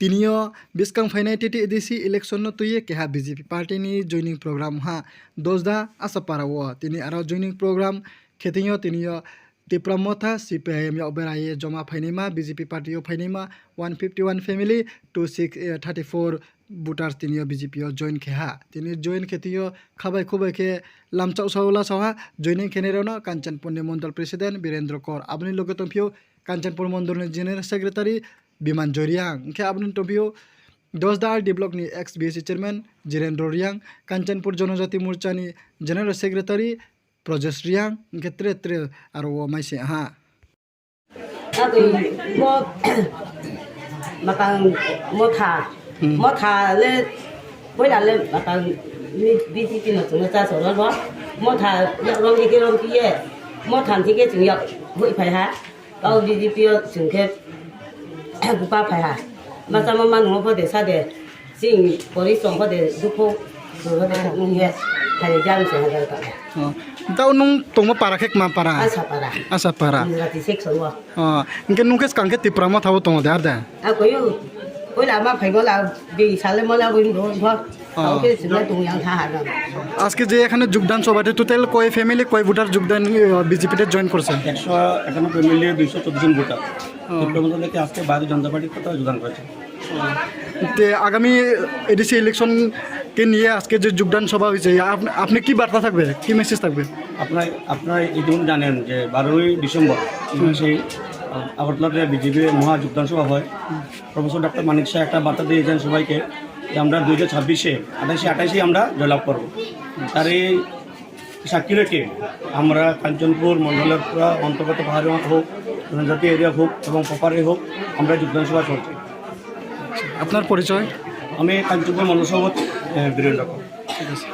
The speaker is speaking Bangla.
তিনিও বিস্কাং ফাইনাই টিটি এডিসি ইলেকশন তুই কেহা বিজেপি পার্টিনি জয়নিং প্রোগ্রাম হা দোজদা আশা পারাও তিনি আর জয়নিং প্রোগ্রাম খেতিও তিনিও টিপ্রামথা সিপিআইএম বেড়াইয়ে জমা ফাইনিমা বিজেপি পার্টিও ফাইনিমা 151 ফ্যামিলি 2634 ভোটার তিনিও বিজেপিও জয়েন খেহা তিনি জয়েন খেতিও খাবাই খুবাই খে লামচাও সাউলা সাহা জয়নিং খেনেরনো কাঞ্চনপুর মন্ডল প্রেসিডেন্ট বীরেন্দ্র কর আপনি লোকে তম্পিও কাঞ্চনপুর মন্ডলের জেনারেল সেক্রেটারি বিমান জরিয়াং খে আপনি তম্পিও দোজদার ডি ব্লকনি ex BAC chairman Jirendra Reang Kanchanpur জনজাতি মোর্চানি জেনারেল সেক্রেটারি প্রজেশ রিয়াং ক্ষেত্রে ত্রে আর ও মাইসে হা motha le boila le maka ni BJP no chung cha so lo motha ya rong ki rong ki ye motha ti ke chung ya hui phai ha au BJP yo chung ke ku pa phai ha ma sa ma no pho de sa de sing police song pho de du pho so de nung ye phai jam se ha ga ta tau nung tongma para khek ma para asa para ni ti sek so wa inke nung kes kangke tiprama thaw tong dar da a ko yo ko la ma phai ko la bi sa le mo la win do pho au ke chung la tung yang tha ha ga আজকে যে এখানে যোগদান সভাতে টোটাল কয় ফ্যামিলি কয় ভোটার যোগদান বিজেপিতে জয়েন করছে 151 ফ্যামিলি 214 জন ভোটার টিপ্রামথা থেকে আজকে ভারতীয় জনতা পার্টির কথা যোগদান করেছে তে আগামী এডিসি ইলেকশন কে নিয়ে আজকে যে যোগদান সভা হয়েছে আপনি কি বার্তা থাকবে কি মেসেজ থাকবে আপনারা ইতিমধ্যে জানেন যে 12ই ডিসেম্বর সেই আগরতলাতে বিজেপির মহা যোগদান সভা হয় প্রফেসর ডক্টর মানিক শাহ একটা বার্তা দিয়েছেন সবাইকে যে আমরা 2026-এ 28-এ আমরা জয়লাভ করব তার এই সাক্ষী রেখে আমরা কাঞ্চনপুর মন্ডলের পুরা অন্তর্গত পাহাড়ি হোক জনজাতি এরিয়া হোক এবং প্রপারে হোক আমরা যোগদান সভা চলছে। আপনার পরিচয়? আমি কাঞ্চনপুর মন্ডল সভাপতি বীরেন্দ্র কর। ঠিক আছে।